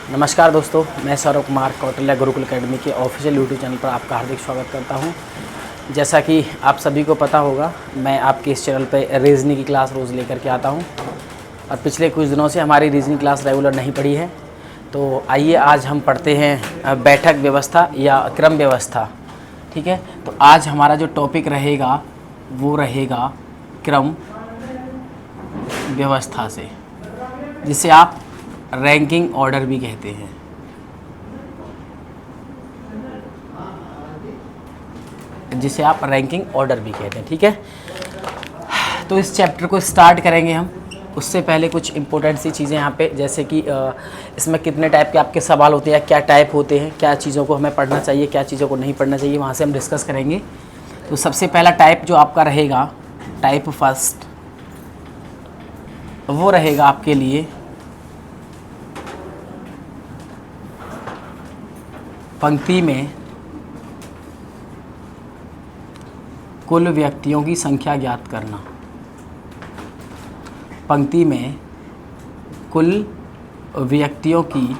नमस्कार दोस्तों, मैं सौरभ कुमार कौटिल्य गुरुकुल एकेडमी के ऑफिशियल यूट्यूब चैनल पर आपका हार्दिक स्वागत करता हूं। जैसा कि आप सभी को पता होगा, मैं आपके इस चैनल पर रीजनिंग की क्लास रोज़ लेकर के आता हूं और पिछले कुछ दिनों से हमारी रीजनिंग क्लास रेगुलर नहीं पड़ी है। तो आइए आज हम पढ़ते हैं बैठक व्यवस्था या क्रम व्यवस्था। ठीक है, तो आज हमारा जो टॉपिक रहेगा वो रहेगा क्रम व्यवस्था से, जिसे आप रैंकिंग ऑर्डर भी कहते हैं। जिसे आप रैंकिंग ऑर्डर भी कहते हैं। ठीक है, तो इस चैप्टर को स्टार्ट करेंगे हम। उससे पहले कुछ इंपॉर्टेंट सी चीज़ें यहाँ पे, जैसे कि इसमें कितने टाइप के आपके सवाल होते हैं, क्या टाइप होते हैं, क्या चीज़ों को हमें पढ़ना चाहिए, क्या चीज़ों को नहीं पढ़ना चाहिए, वहाँ से हम डिस्कस करेंगे। तो सबसे पहला टाइप जो आपका रहेगा, टाइप फर्स्ट, वो रहेगा आपके लिए पंक्ति में कुल व्यक्तियों की संख्या ज्ञात करना। पंक्ति में कुल व्यक्तियों की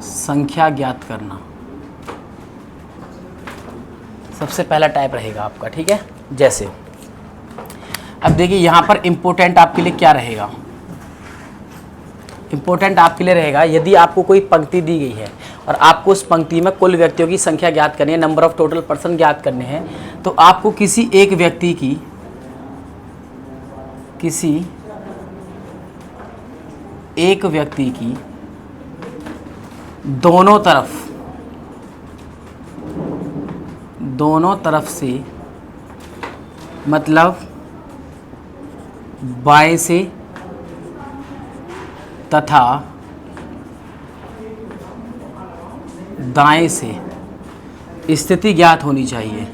संख्या ज्ञात करना सबसे पहला टाइप रहेगा आपका। ठीक है, जैसे अब देखिए यहाँ पर इम्पोर्टेंट आपके लिए क्या रहेगा। इम्पोर्टेंट आपके लिए रहेगा, यदि आपको कोई पंक्ति दी गई है और आपको उस पंक्ति में कुल व्यक्तियों की संख्या ज्ञात करनी है, नंबर ऑफ टोटल पर्सन ज्ञात करने हैं, तो आपको किसी एक व्यक्ति की दोनों तरफ से, मतलब बाएं से तथा दाएं से स्थिति ज्ञात होनी चाहिए।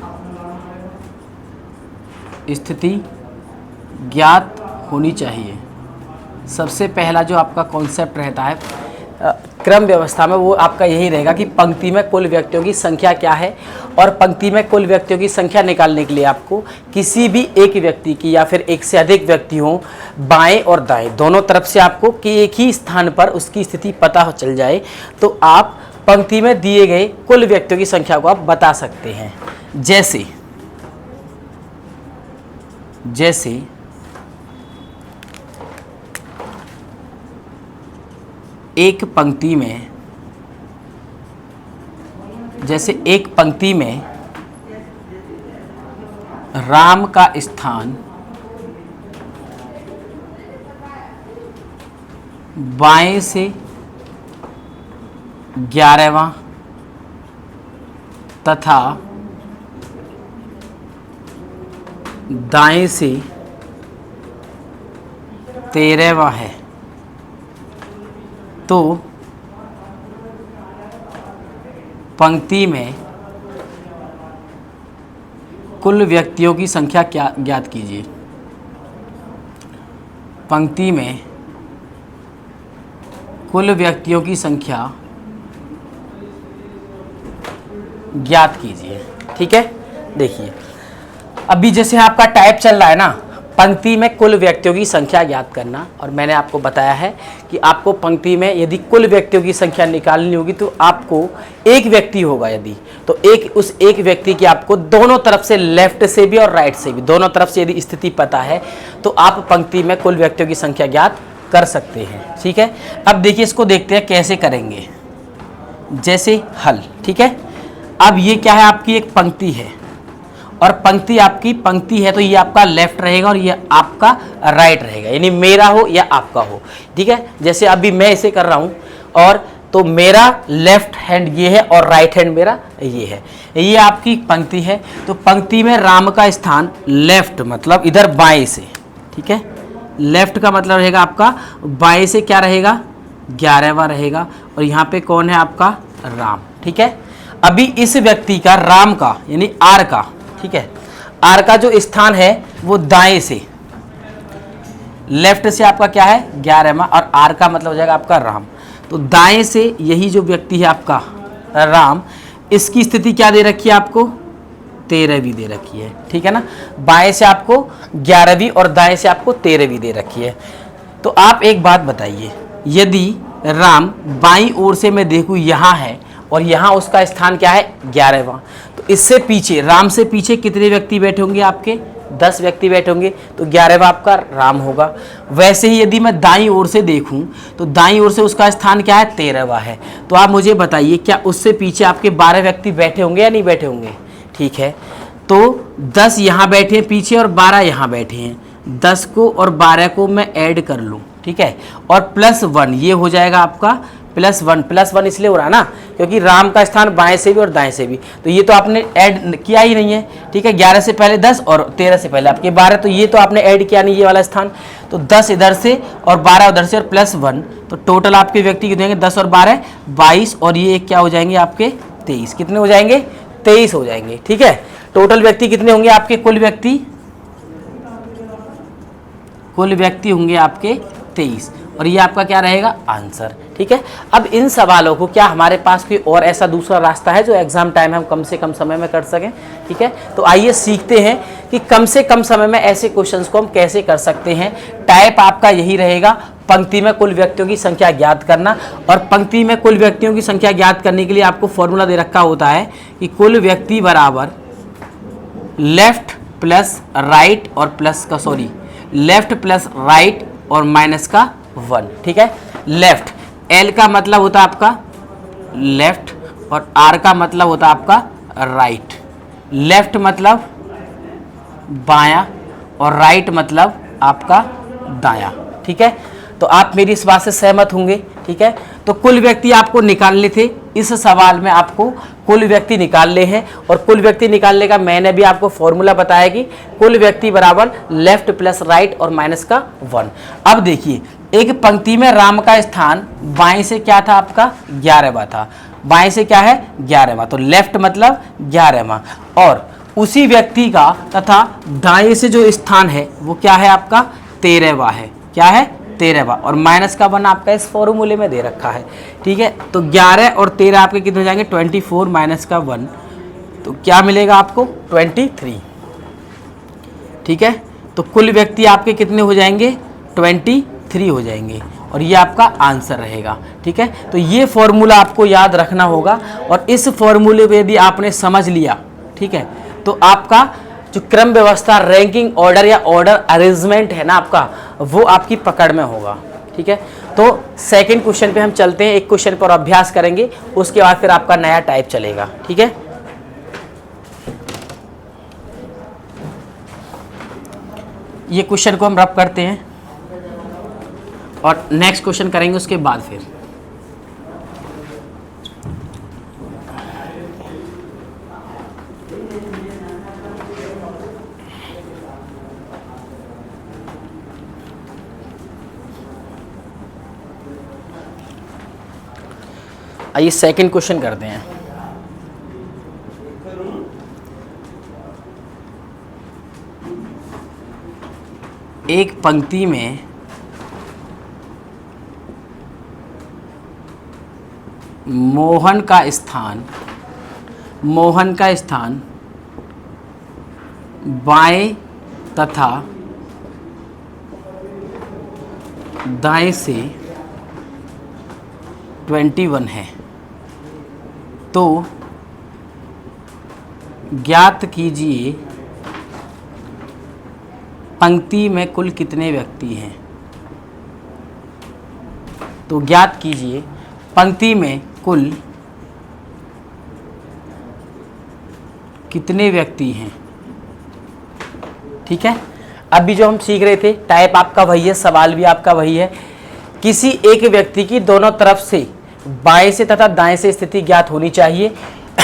स्थिति ज्ञात होनी चाहिए। सबसे पहला जो आपका कॉन्सेप्ट रहता है क्रम व्यवस्था में, वो आपका यही रहेगा कि पंक्ति में कुल व्यक्तियों की संख्या क्या है, और पंक्ति में कुल व्यक्तियों की संख्या निकालने के लिए आपको किसी भी एक व्यक्ति की या फिर एक से अधिक व्यक्ति हों, बाएं और दाएं दोनों तरफ से आपको कि एक ही स्थान पर उसकी स्थिति पता चल जाए, तो आप पंक्ति में दिए गए कुल व्यक्तियों की संख्या को आप बता सकते हैं। जैसे एक पंक्ति में राम का स्थान बाएं से 11वां तथा दाएं से 13वां है, तो पंक्ति में कुल व्यक्तियों की संख्या क्या ज्ञात कीजिए। पंक्ति में कुल व्यक्तियों की संख्या ज्ञात कीजिए। ठीक है, देखिए अभी जैसे आपका टाइप चल रहा है ना, पंक्ति में कुल व्यक्तियों की संख्या ज्ञात करना, और मैंने आपको बताया है कि आपको पंक्ति में यदि कुल व्यक्तियों की संख्या निकालनी होगी तो आपको एक व्यक्ति होगा, यदि तो उस एक व्यक्ति की आपको दोनों तरफ से, लेफ्ट से भी और राइट से भी, दोनों तरफ से यदि स्थिति पता है तो आप पंक्ति में कुल व्यक्तियों की संख्या ज्ञात कर सकते हैं। ठीक है, अब देखिए इसको देखते हैं कैसे करेंगे। जैसे हल, ठीक है, अब ये क्या है, आपकी एक पंक्ति है और पंक्ति आपकी पंक्ति है, तो ये आपका लेफ्ट रहेगा और ये आपका राइट रहेगा, यानी मेरा हो या आपका हो। ठीक है, जैसे अभी मैं इसे कर रहा हूँ, और तो मेरा लेफ्ट हैंड ये है और राइट हैंड मेरा ये है, ये आपकी पंक्ति है। तो पंक्ति में राम का स्थान लेफ्ट, मतलब इधर बाएं से। ठीक है, लेफ्ट का मतलब रहेगा आपका बाएं से क्या रहेगा, 11वां रहेगा, और यहाँ पे कौन है आपका, राम। ठीक है, अभी इस व्यक्ति का, राम का यानी आर का, ठीक है, आर का जो स्थान है वो दाएं से, लेफ्ट से आपका क्या है, 11वां, और आर का मतलब हो जाएगा आपका राम। तो दाएं से यही जो व्यक्ति है आपका राम, इसकी स्थिति क्या दे रखी है आपको, 13वीं दे रखी है। ठीक है ना, बाएं से आपको 11वीं और दाएं से आपको 13वीं दे रखी है। तो आप एक बात बताइए, यदि राम बाईं ओर से मैं देखूं यहाँ है और यहाँ उसका स्थान क्या है 11वां, तो इससे पीछे राम से पीछे कितने व्यक्ति बैठे होंगे आपके 10 व्यक्ति बैठे होंगे, तो 11वां आपका राम होगा। वैसे ही यदि मैं दाईं ओर से देखूं तो दाईं ओर से उसका स्थान क्या है 13वां है। तो आप मुझे बताइए क्या उससे पीछे आपके 12 व्यक्ति बैठे होंगे या नहीं बैठे होंगे? ठीक है, तो 10 यहाँ बैठे हैं पीछे और 12 यहाँ बैठे हैं, 10 को और 12 को मैं ऐड कर लूँ, ठीक है, और +1 ये हो जाएगा आपका +1 इसलिए हो रहा है ना क्योंकि राम का स्थान बाएं से भी और दाएं से भी, तो ये तो आपने ऐड किया ही नहीं है, ठीक है। 11 से पहले 10 और 13 से पहले आपके 12, तो ये तो आपने ऐड किया नहीं ये वाला स्थान, तो 10 इधर से और 12 उधर से और +1, तो टोटल आपके व्यक्ति कितने होंगे 10 और 12 22, और ये क्या हो जाएंगे आपके 23। कितने हो जाएंगे? 23 हो जाएंगे, ठीक है। टोटल व्यक्ति कितने होंगे आपके? कुल व्यक्ति होंगे आपके 23, और ये आपका क्या रहेगा? आंसर, ठीक है। अब इन सवालों को क्या हमारे पास कोई और ऐसा दूसरा रास्ता है जो एग्जाम टाइम हम कम से कम समय में कर सकें? ठीक है, तो आइए सीखते हैं कि कम से कम समय में ऐसे क्वेश्चंस को हम कैसे कर सकते हैं। टाइप आपका यही रहेगा, पंक्ति में कुल व्यक्तियों की संख्या ज्ञात करना, और पंक्ति में कुल व्यक्तियों की संख्या ज्ञात करने के लिए आपको फॉर्मूला दे रखा होता है कि कुल व्यक्ति बराबर लेफ्ट प्लस राइट और लेफ्ट प्लस राइट और माइनस का 1, ठीक है। लेफ्ट, एल का मतलब होता है आपका लेफ्ट और आर का मतलब होता है आपका राइट। लेफ्ट मतलब बायां और राइट मतलब आपका दायां, ठीक है। तो आप मेरी इस बात से सहमत होंगे, ठीक है। तो कुल व्यक्ति आपको निकालने थे, इस सवाल में आपको कुल व्यक्ति निकालने हैं, और कुल व्यक्ति निकालने का मैंने भी आपको फॉर्मूला बताया कि कुल व्यक्ति बराबर लेफ्ट प्लस राइट और माइनस का 1। अब देखिए, एक पंक्ति में राम का स्थान बाएं से क्या था आपका 11वां था, बाएं से क्या है 11वां, तो लेफ्ट मतलब 11वां, और उसी व्यक्ति का तथा दाएं से जो स्थान है वो क्या है आपका 13वां है। क्या है? 13वां, और माइनस का 1 आपका इस फॉर्मूले में दे रखा है, ठीक है। तो 11 और 13 आपके कितने हो जाएंगे? 24 माइनस का 1, तो क्या मिलेगा आपको? 23, ठीक है। तो कुल व्यक्ति आपके कितने हो जाएंगे? 23 हो जाएंगे, और ये आपका आंसर रहेगा, ठीक है। तो ये फॉर्मूला आपको याद रखना होगा, और इस फॉर्मूले को यदि आपने समझ लिया, ठीक है, तो आपका जो क्रम व्यवस्था, रैंकिंग ऑर्डर या ऑर्डर अरेंजमेंट है ना आपका, वो आपकी पकड़ में होगा, ठीक है। तो सेकंड क्वेश्चन पे हम चलते हैं, एक क्वेश्चन पर अभ्यास करेंगे, उसके बाद फिर आपका नया टाइप चलेगा, ठीक है। ये क्वेश्चन को हम रब करते हैं और नेक्स्ट क्वेश्चन करेंगे उसके बाद फिर। आइए सेकंड क्वेश्चन करते हैं। एक पंक्ति में मोहन का स्थान बाएं तथा दाएं से 21 है, तो ज्ञात कीजिए पंक्ति में कुल कितने व्यक्ति हैं। तो ज्ञात कीजिए पंक्ति में कुल कितने व्यक्ति हैं, ठीक है। अभी जो हम सीख रहे थे, टाइप आपका वही है, सवाल भी आपका वही है। किसी एक व्यक्ति की दोनों तरफ से बाएं से तथा दाएं से स्थिति ज्ञात होनी चाहिए,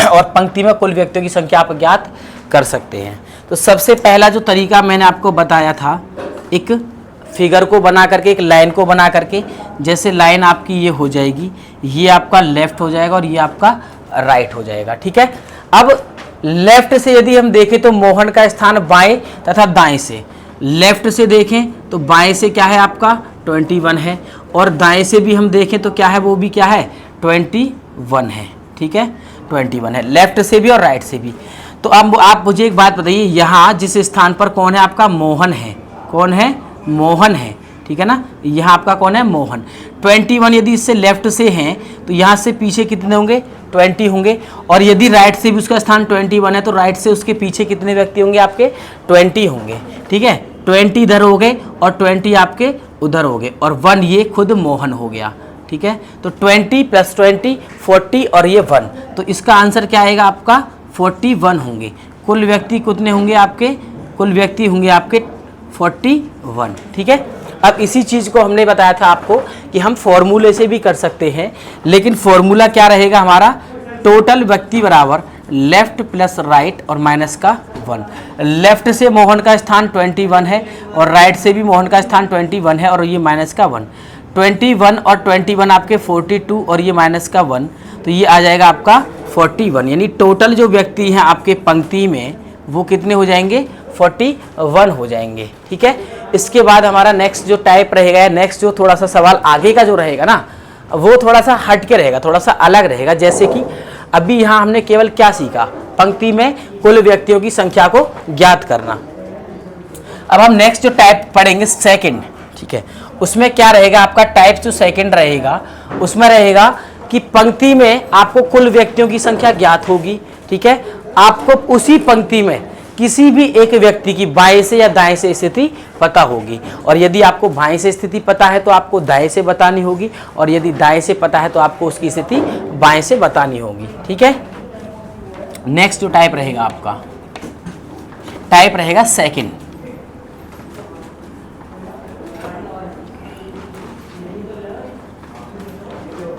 और पंक्ति में कुल व्यक्तियों की संख्या आप ज्ञात कर सकते हैं। तो सबसे पहला जो तरीका मैंने आपको बताया था, एक फिगर को बना करके, एक लाइन को बना करके, जैसे लाइन आपकी ये हो जाएगी, ये आपका लेफ्ट हो जाएगा और ये आपका राइट हो जाएगा, ठीक है। अब लेफ्ट से यदि हम देखें तो मोहन का स्थान बाएं तथा दाएं से, लेफ्ट से देखें तो बाएं से क्या है आपका 21 है, और दाएं से भी हम देखें तो क्या है, वो भी क्या है 21 है, ठीक है, 21 है, लेफ्ट से भी और राइट से भी। तो अब आप मुझे एक बात बताइए, यहाँ जिस स्थान पर कौन है आपका? मोहन है। कौन है? मोहन है, ठीक है ना। यहाँ आपका कौन है, मोहन। 21 यदि इससे लेफ्ट से हैं तो यहाँ से पीछे कितने होंगे, 20 होंगे। और यदि राइट से भी उसका स्थान 21 है तो राइट से उसके पीछे कितने व्यक्ति होंगे, आपके 20 होंगे। ठीक है, 20 इधर हो गए और 20 आपके उधर हो गए, और 1 ये खुद मोहन हो गया। ठीक है, तो 20 + 20 40 और ये 1, तो इसका आंसर क्या आएगा आपका 41 होंगे। कुल व्यक्ति कितने होंगे आपके, कुल व्यक्ति होंगे आपके 41। ठीक है, अब इसी चीज़ को हमने बताया था आपको कि हम फॉर्मूले से भी कर सकते हैं, लेकिन फॉर्मूला क्या रहेगा हमारा, टोटल व्यक्ति बराबर लेफ्ट प्लस राइट और माइनस का 1। लेफ्ट से मोहन का स्थान 21 है और राइट से भी मोहन का स्थान 21 है और ये माइनस का 1। 21 और 21 आपके 42 और ये माइनस का 1, तो ये आ जाएगा आपका 41। यानी टोटल जो व्यक्ति हैं आपके पंक्ति में वो कितने हो जाएंगे, 41 हो जाएंगे। ठीक है, इसके बाद हमारा नेक्स्ट जो टाइप रहेगा, नेक्स्ट जो थोड़ा सा सवाल आगे का जो रहेगा ना, वो थोड़ा सा हट के रहेगा, थोड़ा सा अलग रहेगा। जैसे कि अभी यहाँ हमने केवल क्या सीखा, पंक्ति में कुल व्यक्तियों की संख्या को ज्ञात करना। अब हम नेक्स्ट जो टाइप पढ़ेंगे सेकंड। ठीक है, उसमें क्या रहेगा आपका टाइप जो सेकंड रहेगा, उसमें रहेगा कि पंक्ति में आपको कुल व्यक्तियों की संख्या ज्ञात होगी। ठीक है, आपको उसी पंक्ति में किसी भी एक व्यक्ति की बाएं से या दाएं से स्थिति पता होगी, और यदि आपको बाएं से स्थिति पता है तो आपको दाएं से बतानी होगी, और यदि दाएं से पता है तो आपको उसकी स्थिति बाएं से बतानी होगी। ठीक है, नेक्स्ट जो टाइप रहेगा आपका, टाइप रहेगा सेकंड।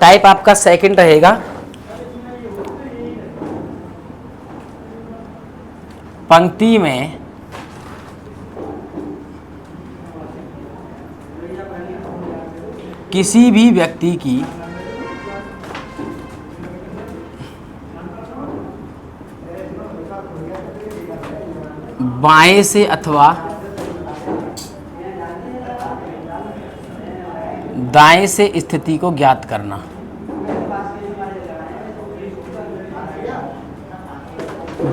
टाइप आपका सेकंड रहेगा, पंक्ति में किसी भी व्यक्ति की बाएं से अथवा दाएं से स्थिति को ज्ञात करना।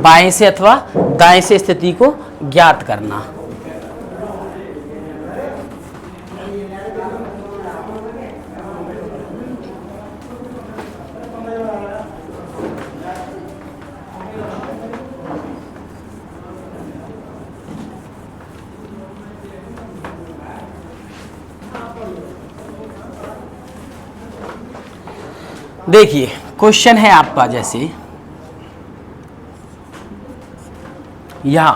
बाएं से अथवा दाएं से स्थिति को ज्ञात करना। देखिए क्वेश्चन है आपका, जैसे यहाँ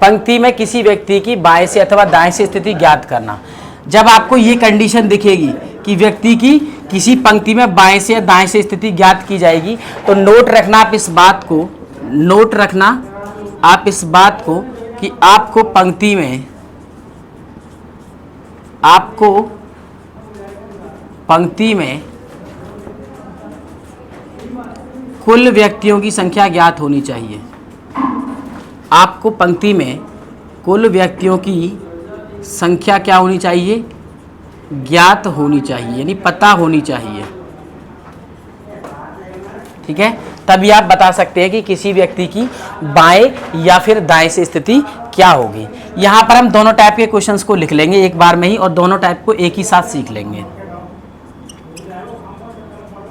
पंक्ति में किसी व्यक्ति की बाएं से अथवा दाएं से स्थिति ज्ञात करना। जब आपको ये कंडीशन दिखेगी कि व्यक्ति की किसी पंक्ति में बाएं से या दाएं से स्थिति ज्ञात की जाएगी, तो नोट रखना आप इस बात को, नोट रखना आप इस बात को कि आपको पंक्ति में, आपको पंक्ति में कुल व्यक्तियों की संख्या ज्ञात होनी चाहिए। आपको पंक्ति में कुल व्यक्तियों की संख्या क्या होनी चाहिए, ज्ञात होनी चाहिए, यानी पता होनी चाहिए। ठीक है, तभी आप बता सकते हैं कि किसी व्यक्ति की बाएं या फिर दाएं से स्थिति क्या होगी। यहां पर हम दोनों टाइप के क्वेश्चंस को लिख लेंगे एक बार में ही, और दोनों टाइप को एक ही साथ सीख लेंगे।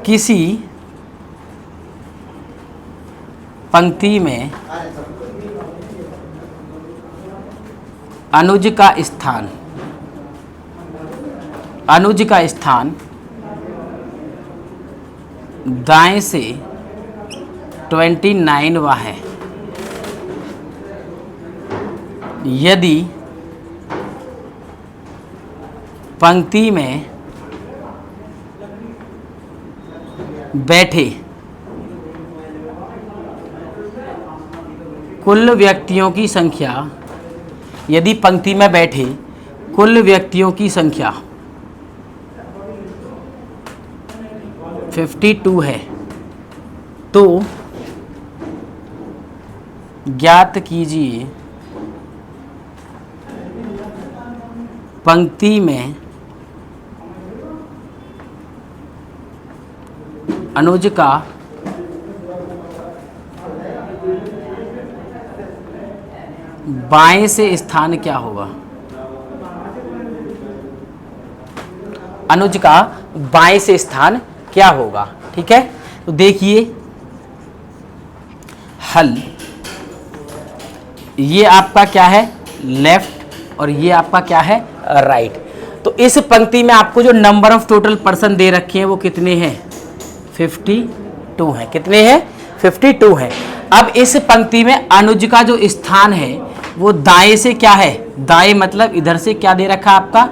किसी पंक्ति में अनुज का स्थान, अनुज का स्थान दाएं से 29वां है। यदि पंक्ति में बैठे कुल व्यक्तियों की संख्या, यदि पंक्ति में बैठे कुल व्यक्तियों की संख्या 52 है, तो ज्ञात कीजिए पंक्ति में अनुज का बाएं से स्थान क्या होगा। अनुज का बाएं से स्थान क्या होगा। ठीक है, तो देखिए हल, ये आपका क्या है लेफ्ट और ये आपका क्या है राइट। तो इस पंक्ति में आपको जो नंबर ऑफ टोटल पर्सन दे रखे हैं वो कितने हैं 52 हैं। कितने हैं 52 हैं। अब इस पंक्ति में अनुज का जो स्थान है वो दाएं से क्या है, दाएं मतलब इधर से क्या दे रखा है आपका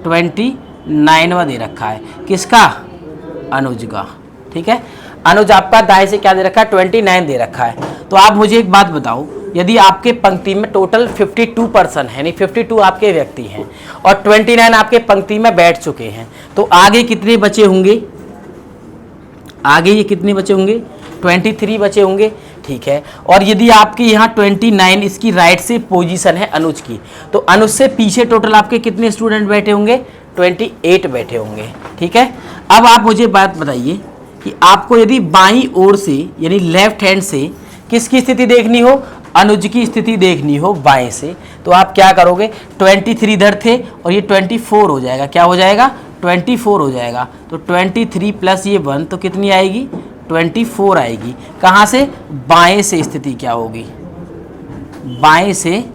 29वां दे रखा है। किसका, अनुज का। ठीक है, अनुज आपका दाएं से क्या दे रखा है 29 दे रखा है। तो आप मुझे एक बात बताओ, यदि आपके पंक्ति में टोटल 52 पर्सन है, यानी 52 आपके व्यक्ति हैं और 29 आपके पंक्ति में बैठ चुके हैं, तो आगे कितने बचे होंगे, आगे ये कितने बचे होंगे 23 बचे होंगे। ठीक है, और यदि आपके यहाँ 29 इसकी राइट से पोजीशन है अनुज की, तो अनुज से पीछे टोटल आपके कितने स्टूडेंट बैठे होंगे 28 बैठे होंगे। ठीक है, अब आप मुझे बात बताइए कि आपको यदि बाईं ओर से यानी लेफ्ट हैंड से किसकी स्थिति देखनी हो, अनुज की स्थिति देखनी हो बाएं से, तो आप क्या करोगे 23 इधर थे और ये 24 हो जाएगा। क्या हो जाएगा 24 हो जाएगा। तो 23 प्लस ये 1 तो कितनी आएगी 24 आएगी। कहाँ से, बाएं से स्थिति क्या होगी, बाएं से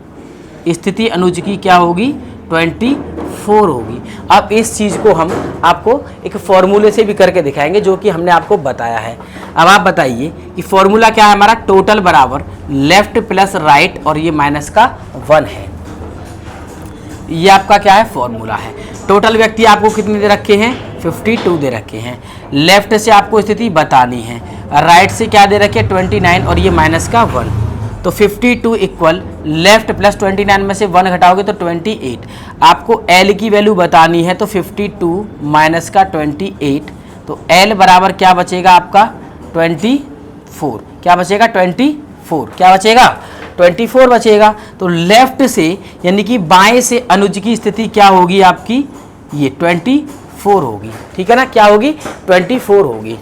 स्थिति अनुज की क्या होगी 24 होगी। अब इस चीज़ को हम आपको एक फॉर्मूले से भी करके दिखाएंगे जो कि हमने आपको बताया है। अब आप बताइए कि फॉर्मूला क्या है हमारा, टोटल बराबर लेफ्ट प्लस राइट और ये माइनस का 1 है। ये आपका क्या है फॉर्मूला है। टोटल व्यक्ति आपको कितने दे रखे हैं 52 दे रखे हैं। लेफ्ट से आपको स्थिति बतानी है, राइट से क्या दे रखे 29 और ये माइनस का 1। तो 52 इक्वल लेफ्ट प्लस 29 में से 1 घटाओगे तो 28। आपको L की वैल्यू बतानी है, तो 52 माइनस का 28, तो L बराबर क्या बचेगा आपका 24। क्या बचेगा 24, क्या बचेगा 24 बचेगा। तो लेफ्ट से यानी कि बाएं से अनुज की स्थिति क्या होगी आपकी, ये 24 होगी। ठीक है ना, क्या होगी 24 होगी।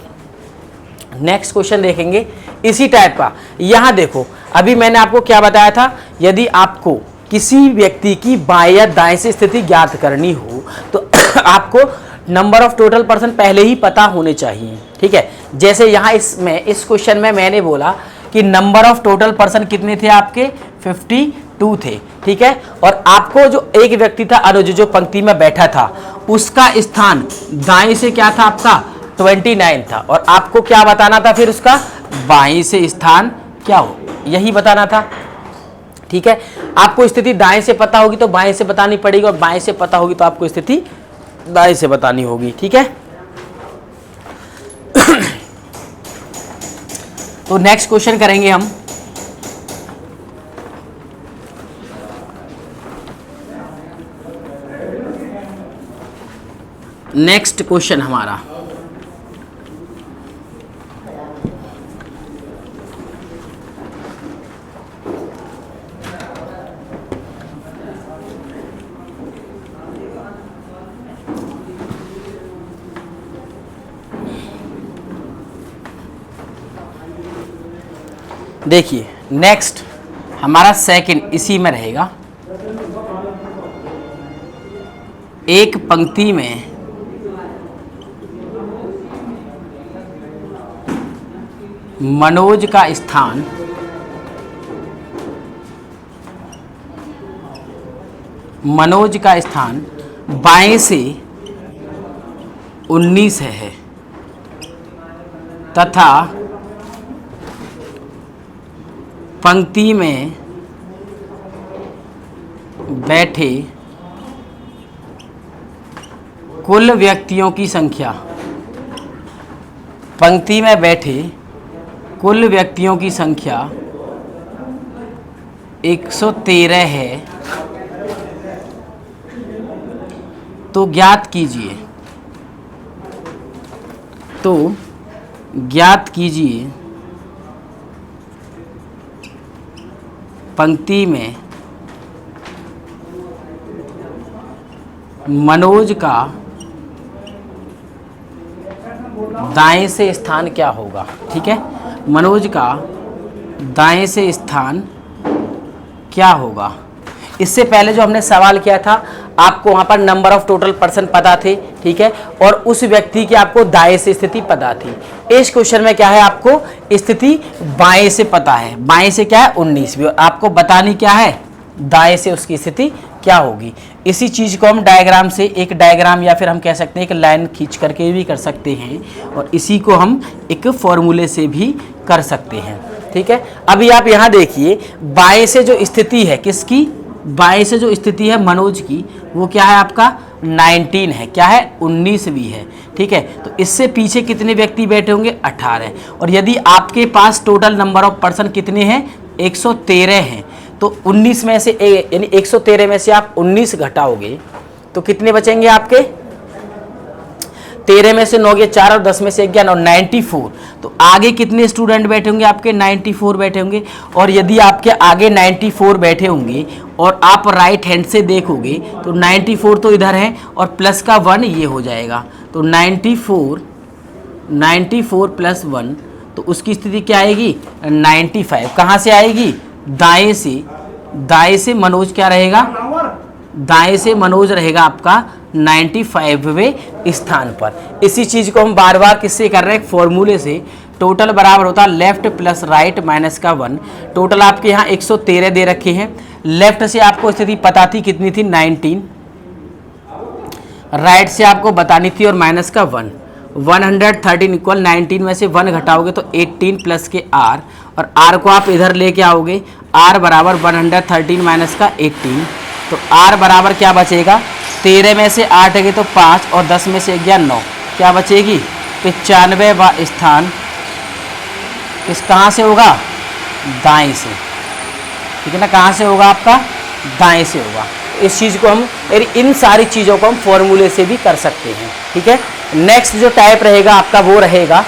नेक्स्ट क्वेश्चन देखेंगे इसी टाइप का। यहाँ देखो अभी मैंने आपको क्या बताया था, यदि आपको किसी व्यक्ति की बाएं या दाएं से स्थिति ज्ञात करनी हो तो आपको नंबर ऑफ टोटल पर्सन पहले ही पता होने चाहिए। ठीक है, जैसे यहाँ इस क्वेश्चन में मैंने बोला कि नंबर ऑफ टोटल पर्सन कितने थे आपके 52 थे। ठीक है, और आपको जो एक व्यक्ति था अनुज जो पंक्ति में बैठा था उसका स्थान दाएं से क्या था आपका 29 था, और आपको क्या बताना था फिर उसका बाएं से स्थान क्या हो, यही बताना था। ठीक है, आपको स्थिति दाएं से पता होगी तो बाएं से बतानी पड़ेगी, और बाएं से पता होगी तो आपको स्थिति दाएं से बतानी होगी। ठीक है, तो नेक्स्ट क्वेश्चन करेंगे हम। नेक्स्ट क्वेश्चन हमारा देखिए, नेक्स्ट हमारा सेकंड इसी में रहेगा। एक पंक्ति में मनोज का स्थान बाएं से 19 है तथा पंक्ति में बैठे कुल व्यक्तियों की संख्या, पंक्ति में बैठे कुल व्यक्तियों की संख्या 113 है, तो ज्ञात कीजिए पंक्ति में मनोज का दाएं से स्थान क्या होगा। ठीक है, मनोज का दाएं से स्थान क्या होगा। इससे पहले जो हमने सवाल किया था आपको वहाँ पर नंबर ऑफ टोटल पर्सन पता थे ठीक है, और उस व्यक्ति की आपको दाएं से स्थिति पता थी। इस क्वेश्चन में क्या है, आपको स्थिति बाएं से पता है, बाएं से क्या है 19वीं, और आपको बतानी क्या है दाएं से उसकी स्थिति क्या होगी। इसी चीज को हम डायग्राम से, एक डायग्राम या फिर हम कह सकते हैं एक लाइन खींच करके भी कर सकते हैं, और इसी को हम एक फॉर्मूले से भी कर सकते हैं। ठीक है, अभी आप यहाँ देखिए बाएं से जो स्थिति है, किसकी, बाएं से जो स्थिति है मनोज की, वो क्या है आपका 19 है, क्या है 19वीं है। ठीक है, तो इससे पीछे कितने व्यक्ति बैठे होंगे 18, और यदि आपके पास टोटल नंबर ऑफ पर्सन कितने हैं 113 हैं, तो 19 में से यानी 113 में से आप 19 घटाओगे तो कितने बचेंगे आपके, 13 में से 9 गए 4 और 10 में से 1 गया 9, 94। तो आगे कितने स्टूडेंट बैठे होंगे आपके 94 बैठे होंगे। और यदि आपके आगे 94 बैठे होंगे और आप राइट हैंड से देखोगे तो 94 तो इधर है और प्लस का 1 ये हो जाएगा, तो 94 प्लस 1, तो उसकी स्थिति क्या आएगी 95। कहाँ से आएगी, दाएं से, दाएं से मनोज क्या रहेगा, दाएं से मनोज रहेगा आपका 95वें स्थान पर। इसी चीज को हम बार बार किससे कर रहे हैं, फॉर्मूले से। टोटल बराबर होता है लेफ्ट प्लस राइट माइनस का 1। टोटल आपके यहाँ 113 दे रखे हैं। लेफ्ट से आपको स्थिति पता थी कितनी थी 19, राइट से आपको बतानी थी और माइनस का 1। 113 इक्वल 19 में से 1 घटाओगे तो 18 प्लस के r, और r को आप इधर लेके आओगे, r बराबर 113 माइनस का 18, तो r बराबर क्या बचेगा, 13 में से 8 गए तो 5 और 10 में से 1 गया 9, क्या बचेगी 95वां स्थान किस, कहाँ से होगा, दाएं से। ठीक है ना, कहाँ से होगा आपका, दाएं से होगा। इस चीज़ को हम, इन सारी चीज़ों को हम फॉर्मूले से भी कर सकते हैं। ठीक है, नेक्स्ट जो टाइप रहेगा आपका वो रहेगा,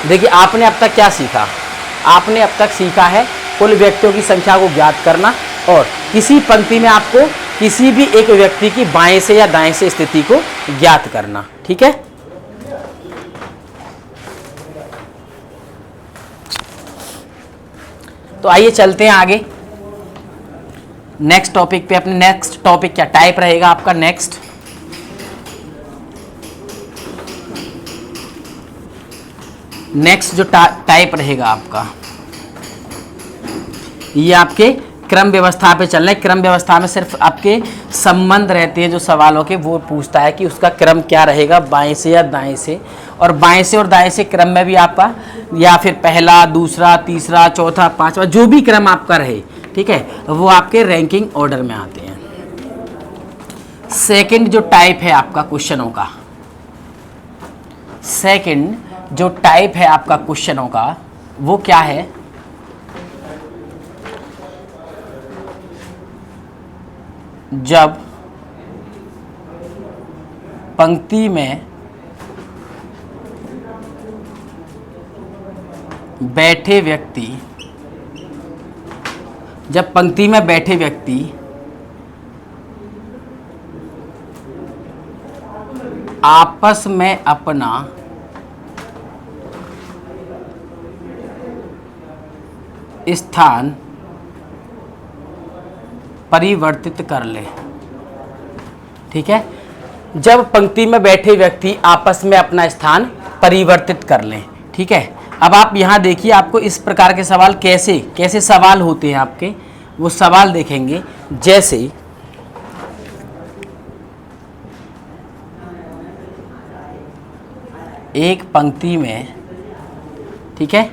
देखिए आपने अब तक क्या सीखा, आपने अब तक सीखा है कुल व्यक्तियों की संख्या को ज्ञात करना, और किसी पंक्ति में आपको किसी भी एक व्यक्ति की बाएं से या दाएं से स्थिति को ज्ञात करना। ठीक है, तो आइए चलते हैं आगे नेक्स्ट टॉपिक पे। अपने नेक्स्ट टॉपिक क्या टाइप रहेगा आपका, नेक्स्ट जो टाइप रहेगा आपका, ये आपके क्रम व्यवस्था पे चलना है। क्रम व्यवस्था में सिर्फ आपके संबंध रहते हैं जो सवालों के, वो पूछता है कि उसका क्रम क्या रहेगा, बाएं से या दाएं से। और बाएं से और दाएं से क्रम में भी आपका या फिर पहला, दूसरा, तीसरा, चौथा, पांचवा, जो भी क्रम आपका रहे, ठीक है, वो आपके रैंकिंग ऑर्डर में आते हैं। सेकंड जो टाइप है आपका क्वेश्चनों का, सेकंड जो टाइप है आपका क्वेश्चनों का, वो क्या है, जब पंक्ति में बैठे व्यक्ति, जब पंक्ति में बैठे व्यक्ति आपस में अपना स्थान परिवर्तित कर ले। ठीक है, जब पंक्ति में बैठे व्यक्ति आपस में अपना स्थान परिवर्तित कर लें। ठीक है, अब आप यहाँ देखिए, आपको इस प्रकार के सवाल कैसे कैसे सवाल होते हैं आपके, वो सवाल देखेंगे। जैसे एक पंक्ति में, ठीक है,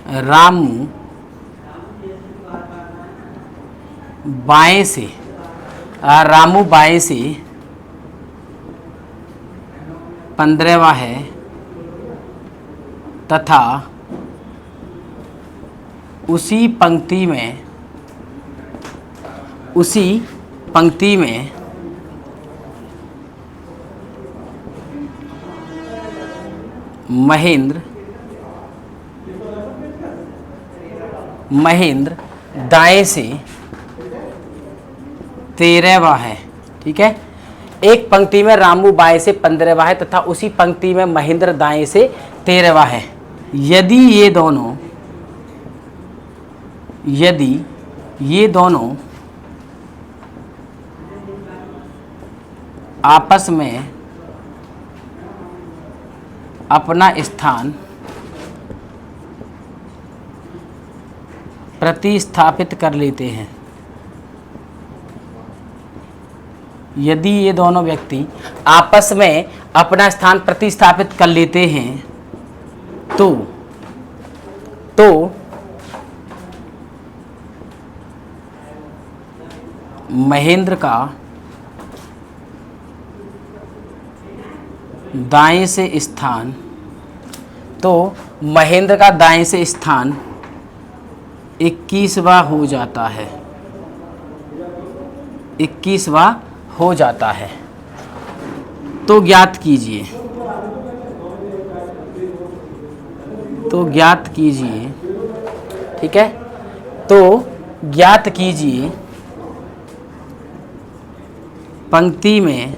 रामू बाएं से, रामू बाएं से 15वां है तथा उसी पंक्ति में महेंद्र दाएं से 13वां है। ठीक है, एक पंक्ति में रामू बाएं से 15वां है तथा उसी पंक्ति में महेंद्र दाएं से 13वां है। यदि ये दोनों आपस में अपना स्थान प्रतिस्थापित कर लेते हैं। यदि ये दोनों व्यक्ति आपस में अपना स्थान प्रतिस्थापित कर लेते हैं तो महेंद्र का दाएं से स्थान 21वां हो जाता है। 21वां हो जाता है। तो ज्ञात कीजिए ठीक है। तो ज्ञात कीजिए पंक्ति में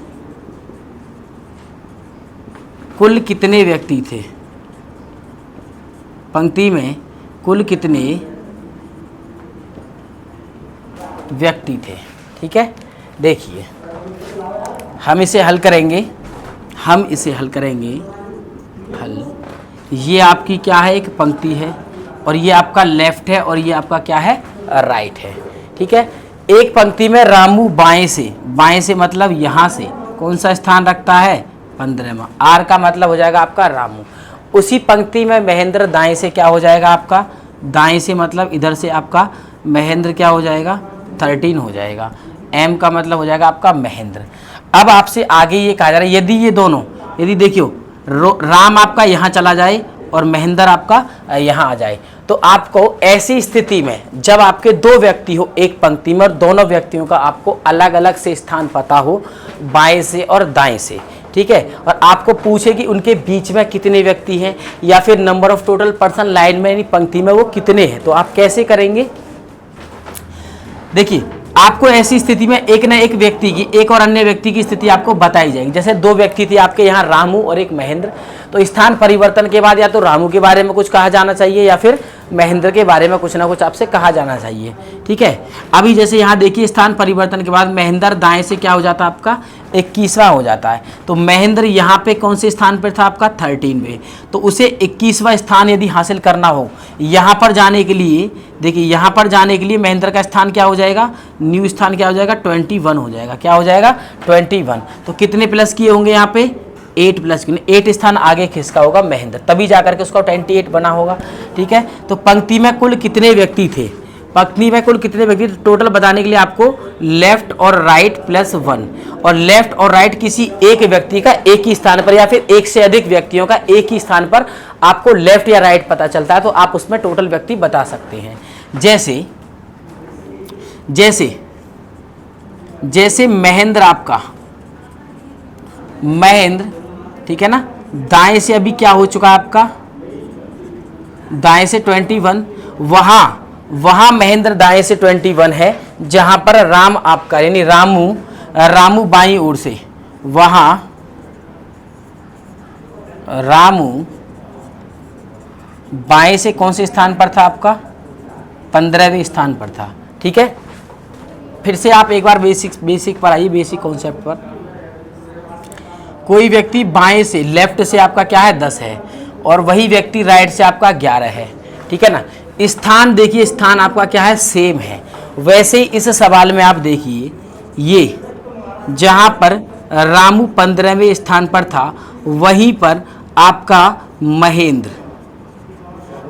कुल कितने व्यक्ति थे। पंक्ति में कुल कितने व्यक्ति थे। ठीक है, देखिए हम इसे हल करेंगे। हल ये आपकी क्या है, एक पंक्ति है और ये आपका लेफ्ट है और ये आपका क्या है, राइट है। ठीक है, एक पंक्ति में रामू बाएं से मतलब यहाँ से कौन सा स्थान रखता है, 15वां। आर का मतलब हो जाएगा आपका रामू। उसी पंक्ति में महेंद्र दाएं से क्या हो जाएगा आपका, दाएं से मतलब इधर से आपका महेंद्र क्या हो जाएगा, 13 हो जाएगा। एम का मतलब हो जाएगा आपका महेंद्र। अब आपसे आगे ये कहा जा रहा है यदि ये दोनों, यदि देखियो राम आपका यहाँ चला जाए और महेंद्र आपका यहाँ आ जाए, तो आपको ऐसी स्थिति में जब आपके दो व्यक्ति हो एक पंक्ति में और दोनों व्यक्तियों का आपको अलग अलग से स्थान पता हो, बाएं से और दाएं से, ठीक है, और आपको पूछे कि उनके बीच में कितने व्यक्ति हैं या फिर number of total person line में यानी पंक्ति में वो कितने हैं, तो आप कैसे करेंगे। देखिए आपको ऐसी स्थिति में एक न एक व्यक्ति की, एक और अन्य व्यक्ति की स्थिति आपको बताई जाएगी। जैसे दो व्यक्ति थे आपके यहाँ, रामू और एक महेंद्र, तो स्थान परिवर्तन के बाद या तो रामू के बारे में कुछ कहा जाना चाहिए या फिर महेंद्र के बारे में कुछ ना कुछ आपसे कहा जाना चाहिए। ठीक है, अभी जैसे यहाँ देखिए स्थान परिवर्तन के बाद महेंद्र दाएं से क्या हो जाता है आपका, 21वां हो जाता है। तो महेंद्र यहाँ पे कौन से स्थान पर था आपका, 13 पे। तो उसे 21वां स्थान यदि हासिल करना हो, यहाँ पर जाने के लिए, देखिए यहाँ पर जाने के लिए महेंद्र का स्थान क्या हो जाएगा, न्यू स्थान क्या हो जाएगा, 21 हो जाएगा। क्या हो जाएगा, 21। तो कितने प्लस किए होंगे यहाँ पे, 8 प्लस किए, 8 स्थान आगे खिसका होगा महेंद्र, तभी जाकर के उसका 28 बना होगा। ठीक है, तो पंक्ति में कुल कितने व्यक्ति थे, पंक्ति में कुल कितने व्यक्ति टोटल बताने के लिए आपको लेफ्ट और राइट प्लस 1, और लेफ्ट और राइट किसी एक व्यक्ति का एक ही स्थान पर या फिर एक से अधिक व्यक्तियों का एक ही स्थान पर आपको लेफ्ट या राइट पता चलता है, तो आप उसमें टोटल व्यक्ति बता सकते हैं। जैसे महेंद्र आपका, महेंद्र, ठीक है ना, दाएं से अभी क्या हो चुका आपका, दाएं से 21, वहां महेंद्र दाएं से 21 है, जहां पर राम आपका यानी रामू बाईं ओर से, वहां रामू बाएं से कौन से स्थान पर था आपका, 15वें स्थान पर था। ठीक है, फिर से आप एक बार बेसिक पर आइए, बेसिक कॉन्सेप्ट पर। कोई व्यक्ति बाएं से, लेफ्ट से आपका क्या है, 10 है, और वही व्यक्ति राइट से आपका 11 है। ठीक है ना, स्थान देखिए, स्थान आपका क्या है, सेम है। वैसे ही इस सवाल में आप देखिए, ये जहां पर रामू 15वें स्थान पर था, वहीं पर आपका महेंद्र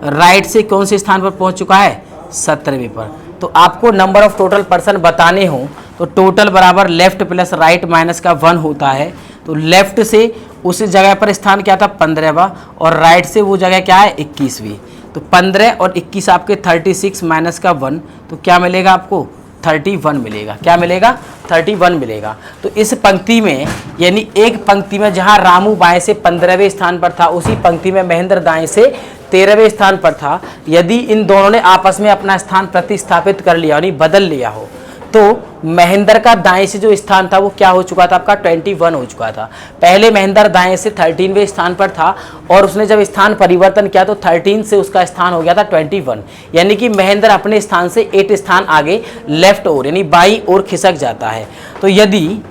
राइट से कौन से स्थान पर पहुंच चुका है, 17वें पर। तो आपको नंबर ऑफ टोटल पर्सन बताने हो तो टोटल बराबर लेफ्ट प्लस राइट माइनस का 1 होता है। तो लेफ्ट से उस जगह पर स्थान क्या था, 15वां, और राइट से वो जगह क्या है, 21वीं। तो 15 और 21 आपके 36 माइनस का 1, तो क्या मिलेगा आपको, 31 मिलेगा। क्या मिलेगा, 31 मिलेगा। तो इस पंक्ति में यानी एक पंक्ति में जहां रामू बाएं से 15वें स्थान पर था, उसी पंक्ति में महेंद्र दाएं से 13वें स्थान पर था। यदि इन दोनों ने आपस में अपना स्थान प्रतिस्थापित कर लिया यानी बदल लिया हो, तो महेंद्र का दाएं से जो स्थान था वो क्या हो चुका था आपका, 21 हो चुका था। पहले महेंद्र दाएं से 13वें स्थान पर था और उसने जब स्थान परिवर्तन किया तो 13 से उसका स्थान हो गया था 21, यानी कि महेंद्र अपने स्थान से 8 स्थान आगे लेफ्ट ओर यानी बाई ओर खिसक जाता है। तो यदि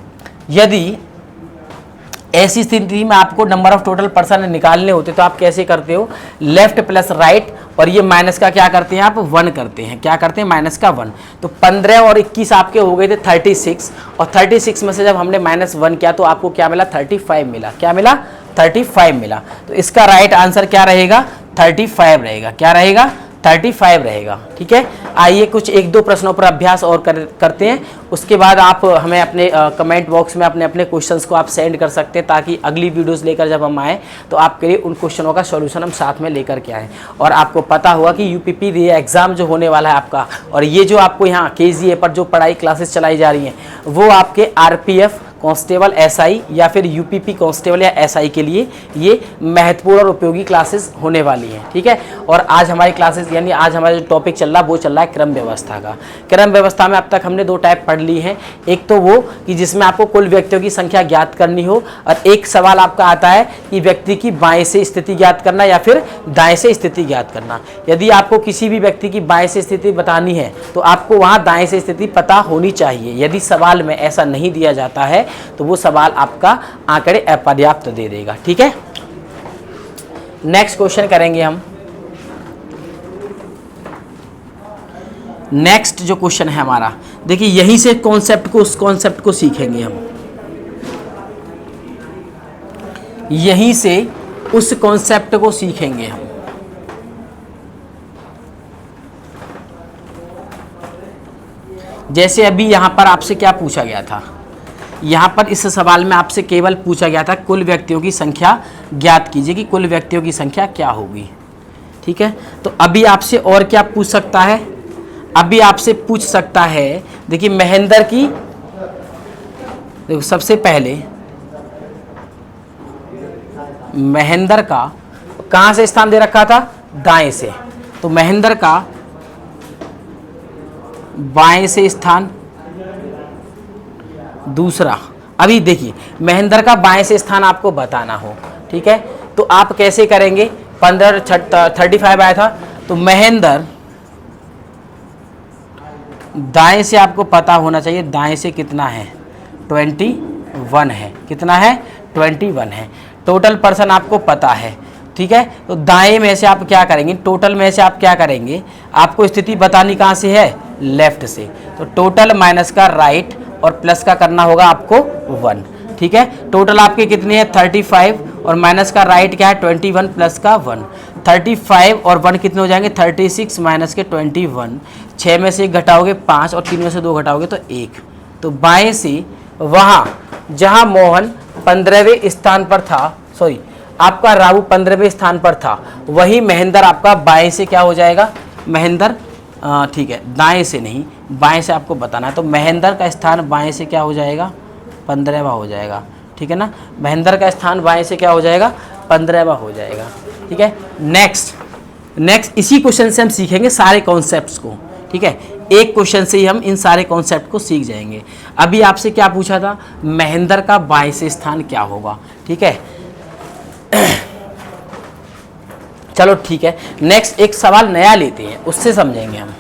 ऐसी स्थिति में आपको नंबर ऑफ टोटल पर्सन निकालने होते तो आप कैसे करते हो, लेफ्ट प्लस राइट, और ये माइनस का क्या करते हैं आप, 1 करते हैं, क्या करते हैं, माइनस का 1। तो 15 और 21 आपके हो गए थे 36, और 36 में से जब हमने -1 किया तो आपको क्या मिला, 35 मिला। क्या मिला, 35 मिला। तो इसका राइट आंसर क्या रहेगा, 35 रहेगा। क्या रहेगा, 35 रहेगा। ठीक है, आइए कुछ 1-2 प्रश्नों पर अभ्यास और करते हैं, उसके बाद आप हमें अपने कमेंट बॉक्स में अपने अपने क्वेश्चंस को आप सेंड कर सकते हैं, ताकि अगली वीडियोस लेकर जब हम आएँ तो आपके लिए उन क्वेश्चनों का सॉल्यूशन हम साथ में लेकर के आएँ। और आपको पता होगा कि यूपीपी एग्ज़ाम जो होने वाला है आपका, और ये जो आपको यहाँ KGA पर जो पढ़ाई क्लासेस चलाई जा रही हैं, वो आपके RPF कांस्टेबल SI या फिर UPP कांस्टेबल या SI के लिए ये महत्वपूर्ण और उपयोगी क्लासेस होने वाली हैं। ठीक है, और आज हमारी क्लासेस यानी आज हमारा जो टॉपिक चल रहा है वो चल रहा है क्रम व्यवस्था का। क्रम व्यवस्था में अब तक हमने 2 टाइप पढ़ ली हैं। एक तो वो कि जिसमें आपको कुल व्यक्तियों की संख्या ज्ञात करनी हो, और एक सवाल आपका आता है कि व्यक्ति की बाएं से स्थिति ज्ञात करना या फिर दाएं से स्थिति ज्ञात करना। यदि आपको किसी भी व्यक्ति की बाएं से स्थिति बतानी है तो आपको वहाँ दाएं से स्थिति पता होनी चाहिए। यदि सवाल में ऐसा नहीं दिया जाता है तो वो सवाल आपका आंकड़े अपर्याप्त दे देगा। ठीक है, नेक्स्ट क्वेश्चन करेंगे हम। नेक्स्ट जो क्वेश्चन है हमारा, देखिए यहीं से कॉन्सेप्ट को, उस कॉन्सेप्ट को सीखेंगे हम, यहीं से उस कॉन्सेप्ट को सीखेंगे हम। जैसे अभी यहां पर आपसे क्या पूछा गया था, यहाँ पर इस सवाल में आपसे केवल पूछा गया था कुल व्यक्तियों की संख्या ज्ञात कीजिए कि कुल व्यक्तियों की संख्या क्या होगी। ठीक है, तो अभी आपसे और क्या पूछ सकता है, अभी आपसे पूछ सकता है, देखिए महेंद्र की, देखो सबसे पहले महेंद्र का कहाँ से स्थान दे रखा था, दाएं से, तो महेंद्र का बाएं से स्थान। दूसरा, अभी देखिए महेंद्र का बाएं से स्थान आपको बताना हो, ठीक है, तो आप कैसे करेंगे, 35 आया था, तो महेंद्र दाएं से आपको पता होना चाहिए, दाएं से कितना है, 21 है। कितना है, 21 है। टोटल पर्सन आपको पता है, ठीक है, तो दाएं में से आप क्या करेंगे, टोटल में से आप क्या करेंगे, आपको स्थिति बतानी कहाँ से है, लेफ्ट से, तो टोटल माइनस का राइट और प्लस का करना होगा आपको 1। ठीक है, टोटल आपके कितने हैं, 35, और माइनस का राइट क्या है, 21 प्लस का 1। 35 और 1 कितने हो जाएंगे, 36 माइनस के 21, 6 में से 1 घटाओगे 5 और 3 में से 2 घटाओगे तो 1। तो बाएं से वहाँ जहाँ मोहन 15वें स्थान पर था, सॉरी आपका राहु 15वें स्थान पर था, वही महेंद्र आपका बाएं से क्या हो जाएगा, महेंद्र, ठीक है, दाएं से नहीं, बाएं से आपको बताना है, तो महेंद्र का स्थान बाएं से क्या हो जाएगा, 15वां हो जाएगा। ठीक है ना, महेंद्र का स्थान बाएं से क्या हो जाएगा, 15वां हो जाएगा। ठीक है, नेक्स्ट इसी क्वेश्चन से हम सीखेंगे सारे कॉन्सेप्ट्स को। ठीक है, एक क्वेश्चन से ही हम इन सारे कॉन्सेप्ट को सीख जाएंगे। अभी आपसे क्या पूछा था, महेंद्र का बाएं से स्थान क्या होगा। ठीक है, चलो ठीक है, नेक्स्ट एक सवाल नया लेते हैं, उससे समझेंगे हम।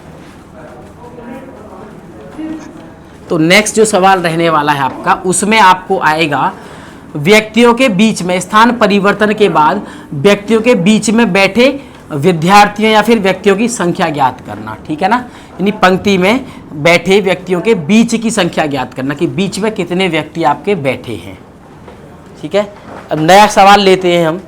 तो नेक्स्ट जो सवाल रहने वाला है आपका, उसमें आपको आएगा व्यक्तियों के बीच में स्थान परिवर्तन के बाद व्यक्तियों के बीच में बैठे विद्यार्थियों या फिर व्यक्तियों की संख्या ज्ञात करना। ठीक है ना, यानी पंक्ति में बैठे व्यक्तियों के बीच की संख्या ज्ञात करना कि बीच में कितने व्यक्ति आपके बैठे हैं। ठीक है, अब नया सवाल लेते हैं हम।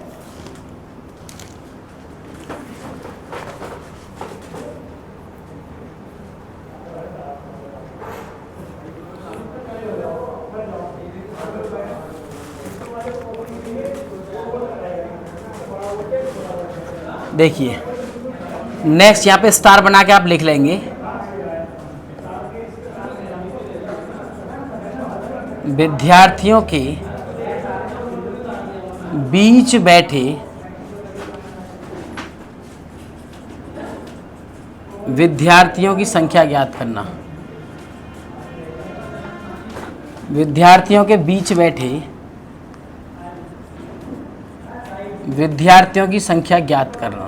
देखिए नेक्स्ट यहाँ पे स्टार बना के आप लिख लेंगे, विद्यार्थियों के बीच बैठे विद्यार्थियों की संख्या ज्ञात करना। विद्यार्थियों के बीच बैठे विद्यार्थियों की संख्या ज्ञात करना।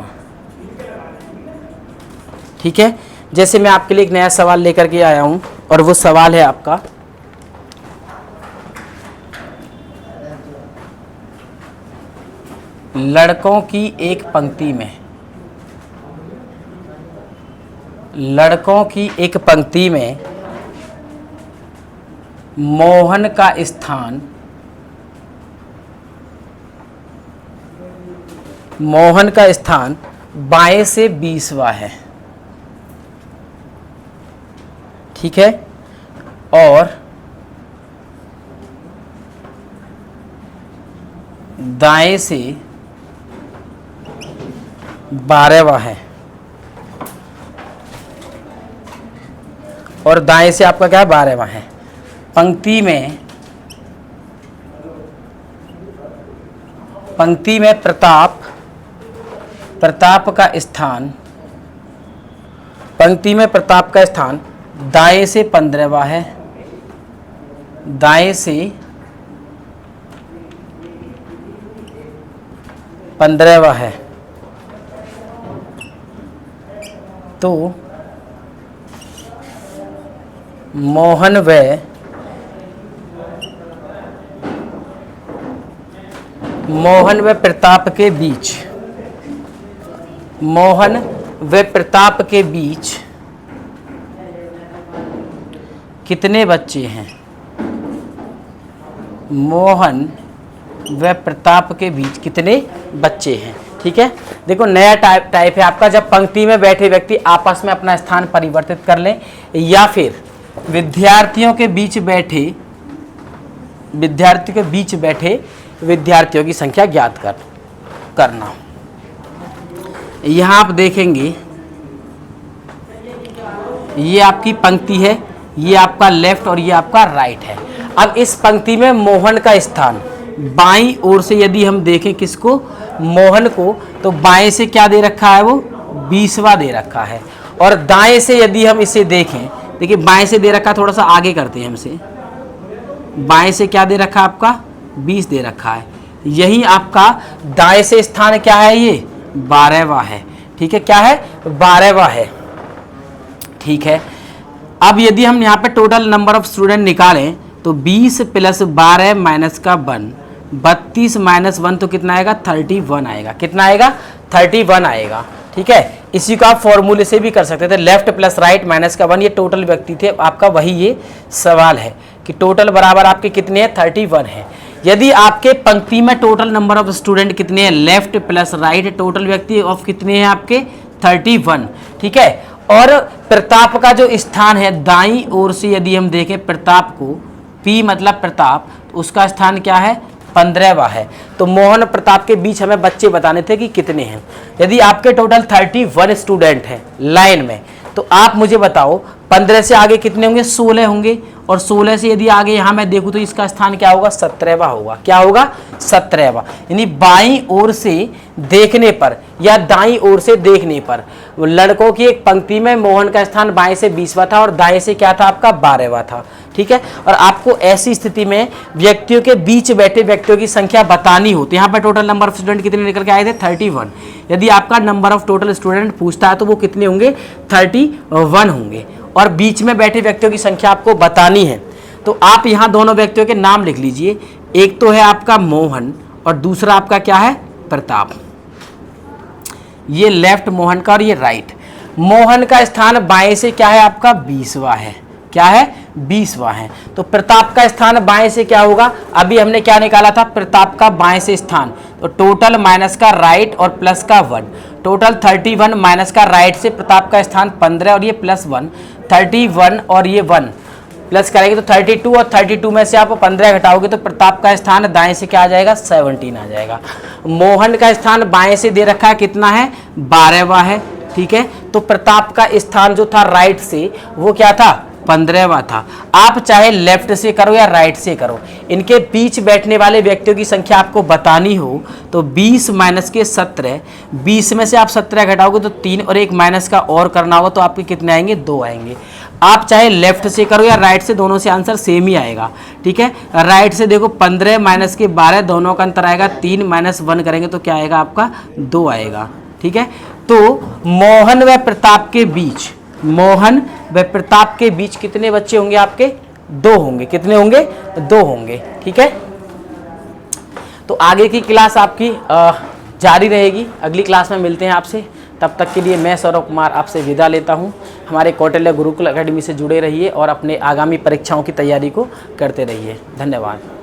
ठीक है, जैसे मैं आपके लिए एक नया सवाल लेकर के आया हूं, और वो सवाल है आपका लड़कों की एक पंक्ति में, लड़कों की एक पंक्ति में मोहन का स्थान, मोहन का स्थान बाएं से 20वां है, ठीक है, और दाएं से 12वां है, और दाएं से आपका क्या है 12वां है। पंक्ति में प्रताप, प्रताप का स्थान, पंक्ति में प्रताप का स्थान दाएं से 15वां है, दाएं से 15वां है। तो मोहन व प्रताप के बीच, मोहन व प्रताप के बीच कितने बच्चे हैं? मोहन व प्रताप के बीच कितने बच्चे हैं? ठीक है, देखो नया टाइप है आपका, जब पंक्ति में बैठे व्यक्ति आपस में अपना स्थान परिवर्तित कर लें, या फिर विद्यार्थियों के बीच बैठे, विद्यार्थियों के बीच बैठे विद्यार्थियों की संख्या ज्ञात करना। यहाँ आप देखेंगे ये आपकी पंक्ति है, ये आपका लेफ्ट और ये आपका राइट है। अब इस पंक्ति में मोहन का स्थान बाईं ओर से यदि हम देखें किसको, मोहन को, तो बाएं से क्या दे रखा है, वो 20वां दे रखा है। और दाएं से यदि हम इसे देखें, देखिए बाएं से दे रखा, थोड़ा सा आगे करते हैं हमसे, बाएं से क्या दे रखा आपका 20 दे रखा है। यही आपका दाएं से स्थान क्या है, ये 12वां है, ठीक है, क्या है 12वां है, ठीक है। अब यदि हम यहाँ पे टोटल नंबर ऑफ स्टूडेंट निकालें तो 20 + 12 माइनस का 1, 32 माइनस 1 तो कितना आएगा 31 आएगा, कितना आएगा 31 आएगा, ठीक है। इसी को आप फॉर्मूले से भी कर सकते थे, लेफ्ट प्लस राइट माइनस का 1, ये टोटल व्यक्ति थे आपका, वही ये सवाल है कि टोटल बराबर आपके कितने हैं 31 है। यदि आपके पंक्ति में टोटल नंबर ऑफ स्टूडेंट कितने हैं, लेफ्ट प्लस राइट, टोटल व्यक्ति ऑफ कितने हैं आपके 31, ठीक है। और प्रताप का जो स्थान है दाईं ओर से यदि हम देखें प्रताप को, P मतलब प्रताप, तो उसका स्थान क्या है 15वां है। तो मोहन प्रताप के बीच हमें बच्चे बताने थे कि कितने हैं। यदि आपके टोटल 31 स्टूडेंट हैं लाइन में, तो आप मुझे बताओ 15 से आगे कितने होंगे, 16 होंगे, और 16 से यदि आगे यहाँ मैं देखूँ तो इसका स्थान क्या होगा 17वां होगा, क्या होगा 17वां। यानी बाईं ओर से देखने पर या दाईं ओर से देखने पर लड़कों की एक पंक्ति में मोहन का स्थान बाएं से 20वां था और दाएं से क्या था आपका 12वां था, ठीक है। और आपको ऐसी स्थिति में व्यक्तियों के बीच बैठे व्यक्तियों की संख्या बतानी हो, तो यहाँ पर टोटल नंबर ऑफ स्टूडेंट कितने निकल के आए थे 31। यदि आपका नंबर ऑफ टोटल स्टूडेंट पूछता है तो वो कितने होंगे 31 होंगे, और बीच में बैठे व्यक्तियों की संख्या आपको बतानी है। तो आप यहाँ दोनों व्यक्तियों के नाम लिख लीजिए, एक तो है आपका मोहन और दूसरा आपका क्या है प्रताप। ये लेफ्ट मोहन का और ये राइट। मोहन का स्थान बाएं से क्या है आपका 20वां है, क्या है 20वां है। तो प्रताप का स्थान बाएं से क्या होगा, अभी हमने क्या निकाला था प्रताप का बाएं से स्थान, तो टोटल माइनस का राइट और प्लस का 1, टोटल 31 माइनस का राइट से प्रताप का स्थान 15 और ये प्लस 1, 31 और ये 1 प्लस करेंगे तो 32, और 32 में से आप 15 घटाओगे तो प्रताप का स्थान दाएं से क्या आ जाएगा 17 आ जाएगा। मोहन का स्थान बाएं से दे रखा है कितना है 12वां है, ठीक है। तो प्रताप का स्थान जो था राइट से वो क्या था 15वां था। आप चाहे लेफ्ट से करो या राइट से करो, इनके बीच बैठने वाले व्यक्तियों की संख्या आपको बतानी हो तो 20 माइनस के 17, 20 में से आप 17 घटाओगे तो 3 और एक माइनस का और करना होगा तो आपके कितने आएंगे 2 आएंगे। आप चाहे लेफ्ट से करो या राइट से, दोनों से आंसर सेम ही आएगा, ठीक है। राइट से देखो 15 माइनस के 12, दोनों का अंतर आएगा 3 माइनस 1 करेंगे तो क्या आएगा आपका 2 आएगा, ठीक है। तो मोहन व प्रताप के बीच, मोहन व प्रताप के बीच कितने बच्चे होंगे आपके 2 होंगे, कितने होंगे 2 होंगे, ठीक है। तो आगे की क्लास आपकी जारी रहेगी। अगली क्लास में मिलते हैं आपसे, तब तक के लिए मैं सौरभ कुमार आपसे विदा लेता हूं। हमारे कौटिल्य गुरुकुल एकेडमी से जुड़े रहिए और अपने आगामी परीक्षाओं की तैयारी को करते रहिए। धन्यवाद।